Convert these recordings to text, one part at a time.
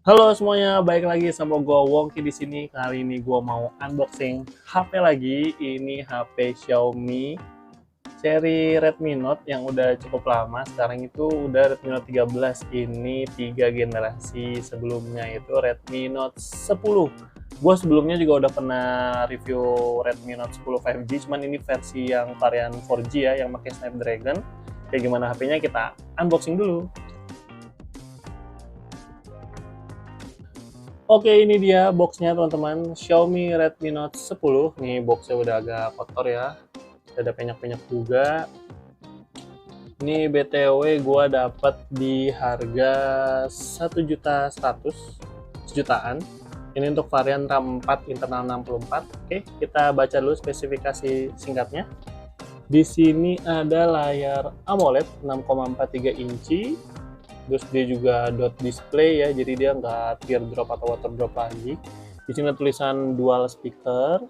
Halo semuanya, baik lagi sama gue Wongki di sini. Kali ini gue mau unboxing HP lagi. Ini HP Xiaomi seri Redmi Note yang udah cukup lama. Sekarang itu udah Redmi Note 13. Ini 3 generasi sebelumnya itu Redmi Note 10. Gue sebelumnya juga udah pernah review Redmi Note 10 5G, cuman ini versi yang varian 4G ya, yang pakai Snapdragon. Kayak gimana HP-nya kita unboxing dulu. Oke, ini dia boxnya teman-teman, Xiaomi Redmi Note 10. Nih boxnya udah agak kotor ya, ada penyak-penyak juga. Ini BTW gua dapat di harga 1.100.000, sejutaan. Ini untuk varian RAM 4 internal 64. Oke, kita baca dulu spesifikasi singkatnya. Di sini ada layar AMOLED 6,43 inci. Terus dia juga dot display ya, jadi dia nggak teardrop atau water drop lagi. Di sini tulisan dual speaker.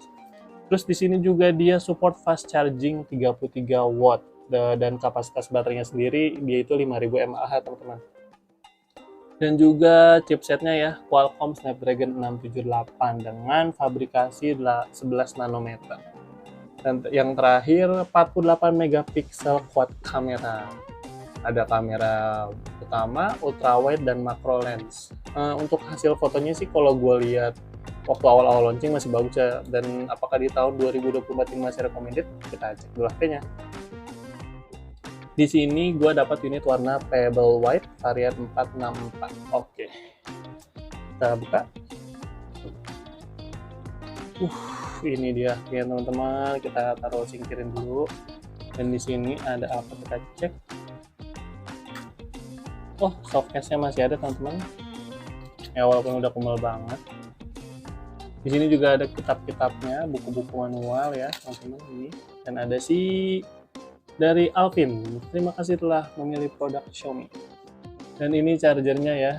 Terus di sini juga dia support fast charging 33 watt, dan kapasitas baterainya sendiri dia itu 5000 mAh teman-teman. Dan juga chipsetnya ya, Qualcomm Snapdragon 678 dengan fabrikasi 11 nanometer. Dan yang terakhir 48 megapiksel quad kamera. Ada kamera utama, ultrawide, dan macro lens. Untuk hasil fotonya sih kalau gue lihat waktu awal-awal launching masih bagus ya, dan apakah di tahun 2024 ini masih recommended, kita cek dulu HP-nya. Di sini gue dapat unit warna Pebble White varian 464. Oke, kita buka. Ini dia ya teman-teman, kita taruh singkirin dulu. Dan di sini ada apa, kita cek. Oh, softcase-nya masih ada teman-teman ya, walaupun udah kumel banget. Di sini juga ada kitab-kitabnya, buku-buku manual ya teman-teman ini. Dan ada dari Alvin, terima kasih telah memilih produk Xiaomi. Dan ini chargernya ya,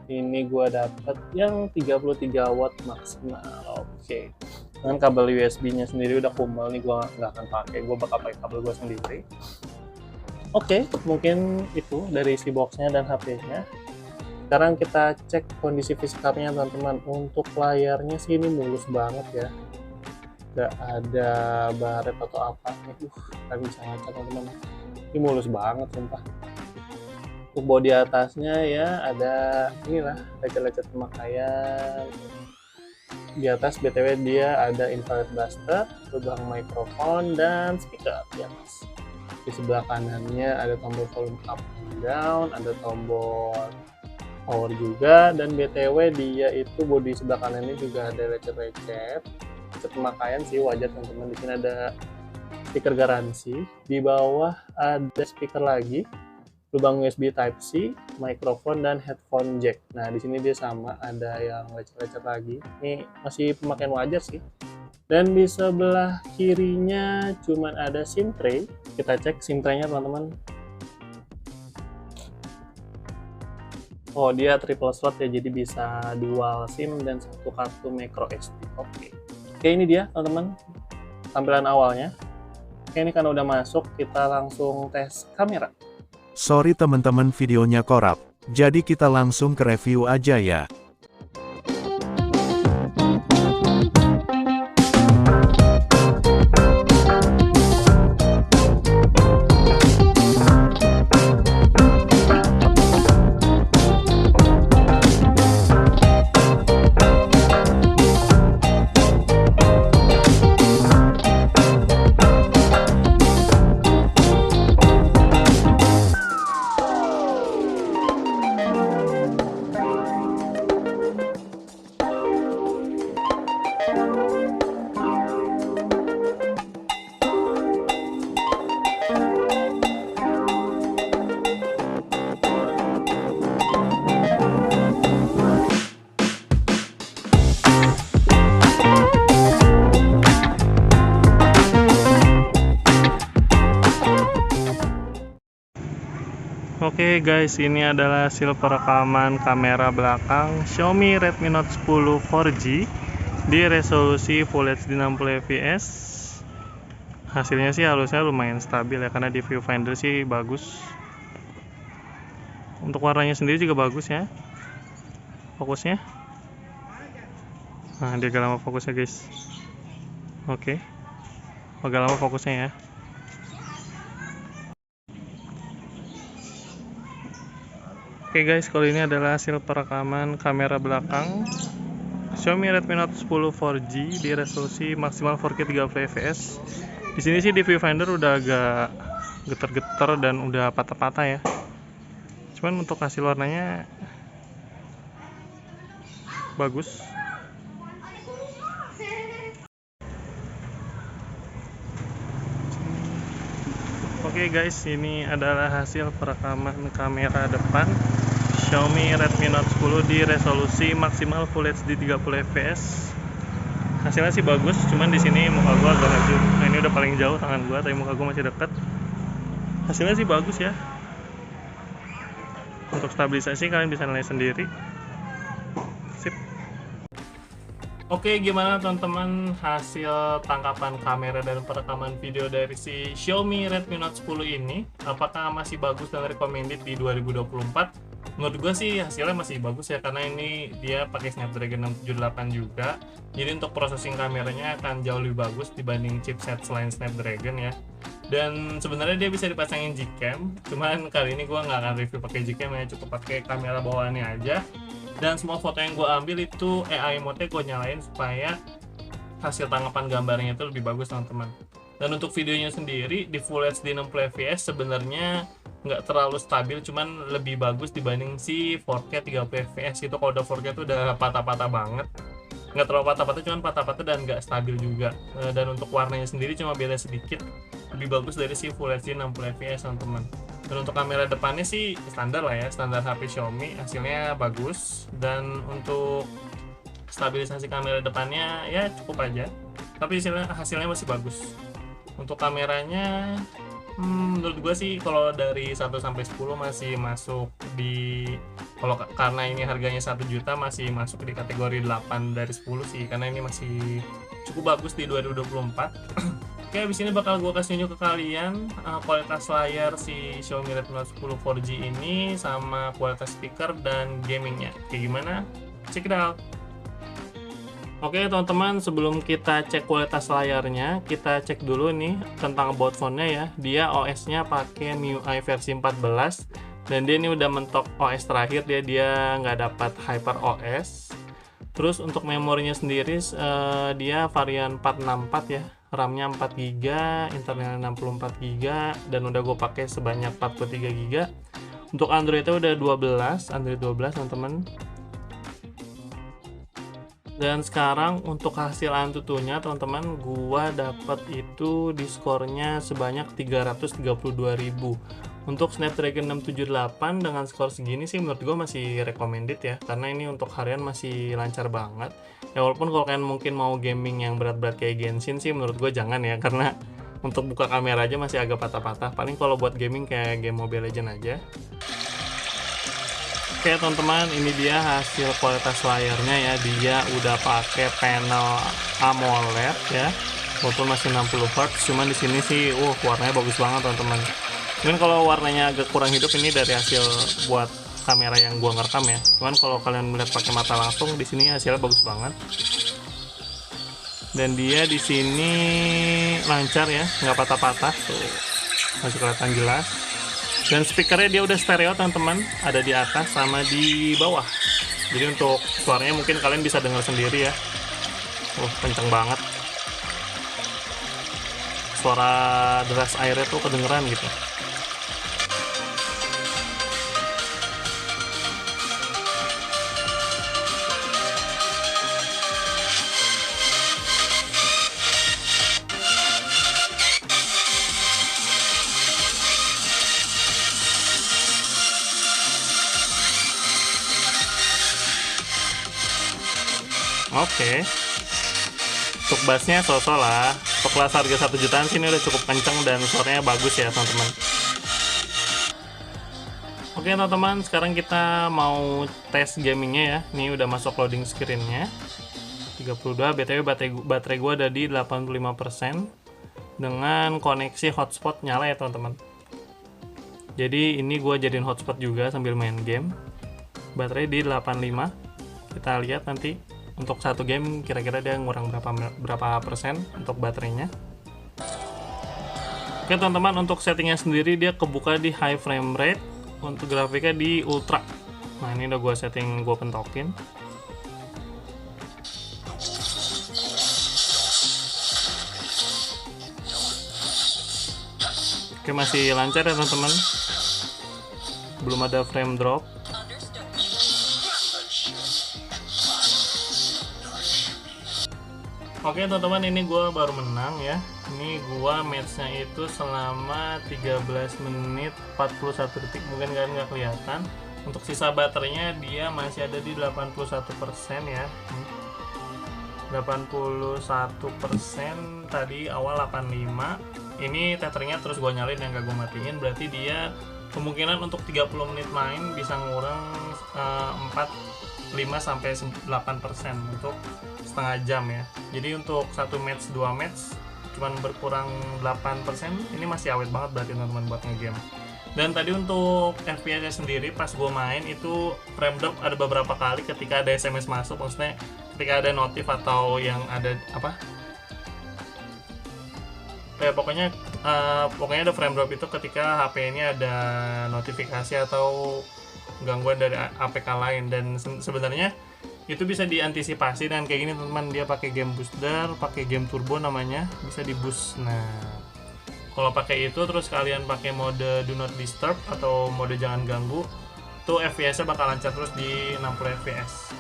ini gua dapet yang 33 watt maksimal. Oke, dengan kabel USB-nya sendiri udah kumel nih, gua nggak akan pakai, gua bakal pakai kabel gua sendiri. Oke, mungkin itu dari isi boxnya dan HP-nya. Sekarang kita cek kondisi fisiknya teman-teman. Untuk layarnya sih ini mulus banget ya, nggak ada baret atau apa nih. Kan bisa ngaca teman-teman, ini mulus banget sumpah. Untuk bodi atasnya ya ada inilah lecet-lecet pemakaian. Di atas BTW dia ada infrared blaster, lubang mikrofon, dan speaker di atas. Di sebelah kanannya ada tombol volume up and down, ada tombol power juga, dan BTW dia itu bodi sebelah kanan ini juga ada lecet-lecet pemakaian sih, wajar teman-teman. Di sini ada stiker garansi, di bawah ada speaker lagi, lubang USB Type C, mikrofon, dan headphone jack. Nah di sini dia sama ada yang lecet-lecet lagi, ini masih pemakaian wajar sih. Dan di sebelah kirinya cuman ada SIM tray. Kita cek SIM tray-nya teman-teman. Oh, dia triple slot ya, jadi bisa dual SIM dan satu kartu micro SD. Oke, ini dia teman-teman tampilan awalnya. Oke, ini kan udah masuk, kita langsung tes kamera. Sorry teman-teman, videonya korup, jadi kita langsung ke review aja ya. Oke guys, ini adalah hasil perekaman kamera belakang Xiaomi Redmi Note 10 4G di resolusi Full HD 60 fps. Hasilnya sih halusnya lumayan stabil ya, karena di viewfinder sih bagus. Untuk warnanya sendiri juga bagus ya. fokusnya. Nah, dia agak lama fokusnya guys. Oke, agak lama fokusnya ya. Oke guys, kalau ini adalah hasil perekaman kamera belakang Xiaomi Redmi Note 10 4G di resolusi maksimal 4K 30 fps. Di sini sih di viewfinder udah agak getar-getar dan udah patah-patah ya. Cuman untuk hasil warnanya bagus. Oke guys, ini adalah hasil perekaman kamera depan Xiaomi Redmi Note 10 di resolusi maksimal Full HD 30 fps. Hasilnya sih bagus, cuman di sini muka gua agak maju. Nah, ini udah paling jauh tangan gua, tapi muka gua masih dekat. Hasilnya sih bagus ya. Untuk stabilisasi kalian bisa nilai sendiri. Sip. Oke, gimana teman-teman hasil tangkapan kamera dan perekaman video dari si Xiaomi Redmi Note 10 ini? Apakah masih bagus dan recommended di 2024? Menurut gue sih hasilnya masih bagus ya, karena ini dia pakai Snapdragon 678 juga. Jadi untuk processing kameranya akan jauh lebih bagus dibanding chipset selain Snapdragon ya. Dan sebenarnya dia bisa dipasangin Gcam, cuman kali ini gue nggak akan review pakai Gcam ya, cukup pakai kamera bawaannya aja. Dan semua foto yang gue ambil itu AI mode gue nyalain supaya hasil tangkapan gambarnya itu lebih bagus teman-teman. Dan untuk videonya sendiri di Full HD 60 fps sebenarnya nggak terlalu stabil, cuman lebih bagus dibanding si 4K 30 fps itu. Kalau udah 4K itu udah patah-patah banget, nggak terlalu patah-patah, cuman patah-patah dan nggak stabil juga. Dan untuk warnanya sendiri cuma beda sedikit, lebih bagus dari si Full HD 60 fps teman-teman. Dan untuk kamera depannya sih standar lah ya, standar HP Xiaomi, hasilnya bagus. Dan untuk stabilisasi kamera depannya ya cukup aja, tapi hasilnya masih bagus. Untuk kameranya menurut gue sih kalau dari 1 sampai 10 masih masuk di, kalau karena ini harganya 1 juta masih masuk di kategori 8 dari 10 sih, karena ini masih cukup bagus di 2024. Oke, abis ini bakal gue kasih tunjuk ke kalian kualitas layar si Xiaomi Redmi Note 10 4G ini sama kualitas speaker dan gamingnya kayak gimana, check it out. Oke teman-teman, sebelum kita cek kualitas layarnya, kita cek dulu nih tentang about phone-nya ya. Dia OS-nya pakai MIUI versi 14 dan dia ini udah mentok OS terakhir, dia nggak dapat Hyper OS. Terus untuk memorinya sendiri dia varian 464 ya, RAM-nya 4GB, internalnya 64GB, dan udah gue pakai sebanyak 43GB. Untuk Android-nya udah 12, Android 12 teman-teman. Dan sekarang untuk hasil Antutunya teman-teman, gua dapat itu di skornya sebanyak 332.000. Untuk Snapdragon 678 dengan skor segini sih menurut gua masih recommended ya, karena ini untuk harian masih lancar banget. Ya walaupun kalau kalian mungkin mau gaming yang berat-berat kayak Genshin sih menurut gua jangan ya, karena untuk buka kamera aja masih agak patah-patah. Paling kalau buat gaming kayak game Mobile Legends aja. Oke teman-teman, ini dia hasil kualitas layarnya ya. Dia udah pakai panel AMOLED ya, walaupun masih 60 Hz. Cuman di sini sih, warnanya bagus banget teman-teman. Mungkin kalau warnanya agak kurang hidup ini dari hasil buat kamera yang gua ngerekam ya. Cuman kalau kalian melihat pakai mata langsung, di sini hasilnya bagus banget. Dan dia di sini lancar ya, nggak patah-patah. Tuh, masih kelihatan jelas. Dan speakernya dia udah stereo teman-teman, ada di atas sama di bawah. Jadi untuk suaranya mungkin kalian bisa dengar sendiri ya. Kenceng banget. Suara deras airnya tuh kedengeran gitu. Oke. Untuk bassnya so-so lah. Untuk kelas harga 1 jutaan sih ini udah cukup kenceng dan suaranya bagus ya teman-teman. Oke teman-teman, sekarang kita mau tes gamingnya ya. Ini udah masuk loading screen-nya 32, btw baterai gua ada di 85% dengan koneksi hotspot nyala ya teman-teman. Jadi ini gua jadiin hotspot juga sambil main game. Baterai di 85. Kita lihat nanti untuk satu game kira-kira dia ngurang berapa persen untuk baterainya. Oke teman-teman, untuk settingnya sendiri dia kebuka di high frame rate, untuk grafiknya di ultra. Nah ini udah gue setting, gue pentokin. Oke, masih lancar ya teman-teman, belum ada frame drop. Oke teman-teman, ini gua baru menang ya. Ini gua matchnya itu selama 13 menit 41 detik, mungkin kalian nggak kelihatan. Untuk sisa baterainya dia masih ada di 81% ya. 81%, tadi awal 85. Ini tethernya terus gue nyalain yang gak gue matiin, berarti dia kemungkinan untuk 30 menit main bisa ngurang 5-8% untuk setengah jam ya. Jadi untuk 1 match 2 match cuman berkurang 8%, ini masih awet banget berarti teman-teman buat ngegame. Dan tadi untuk FPS sendiri pas gue main itu frame drop ada beberapa kali ketika ada SMS masuk, maksudnya ketika ada notif atau yang ada apa, pokoknya ada frame drop itu ketika HP ini ada notifikasi atau gangguan dari APK lain. Dan sebenarnya itu bisa diantisipasi dengan kayak gini teman-teman. Dia pakai game booster, pakai game turbo namanya, bisa di boost. Nah kalau pakai itu terus kalian pakai mode do not disturb atau mode jangan ganggu, tuh FPS nya bakal lancar terus di 60 fps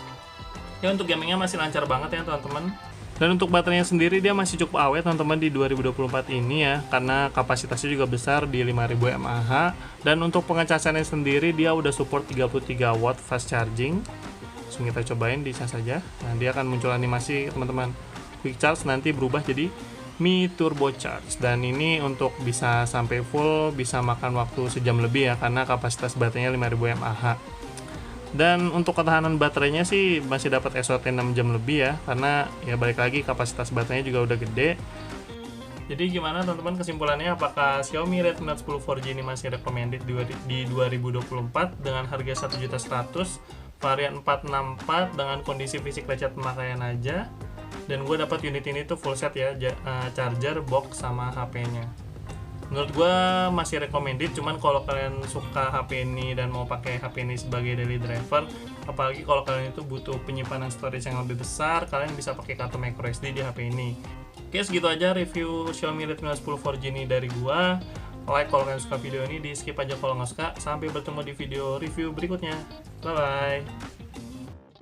ya. Untuk gamingnya masih lancar banget ya teman-teman. Dan untuk baterainya sendiri dia masih cukup awet teman-teman di 2024 ini ya, karena kapasitasnya juga besar di 5000 mAh. Dan untuk pengecasannya sendiri dia udah support 33 watt fast charging. Langsung kita cobain di cas saja. Nah dia akan muncul animasi teman-teman, quick charge nanti berubah jadi Mi Turbo Charge. Dan ini untuk bisa sampai full bisa makan waktu sejam lebih ya, karena kapasitas baterainya 5000 mAh. Dan untuk ketahanan baterainya sih masih dapat SOT 6 jam lebih ya, karena ya balik lagi kapasitas baterainya juga udah gede. Jadi gimana teman-teman kesimpulannya, apakah Xiaomi Redmi Note 10 4G ini masih recommended di 2024 dengan harga 1.100.000, varian 464 dengan kondisi fisik lecet pemakaian aja. Dan gue dapat unit ini tuh full set ya, charger, box sama HP-nya. Menurut gue masih recommended, cuman kalau kalian suka HP ini dan mau pakai HP ini sebagai daily driver, apalagi kalau kalian itu butuh penyimpanan storage yang lebih besar, kalian bisa pakai kartu microSD di HP ini. Oke, segitu aja review Xiaomi Redmi Note 10 4G ini dari gue. Like kalau kalian suka video ini, di skip aja kalau nggak suka. Sampai bertemu di video review berikutnya. Bye bye.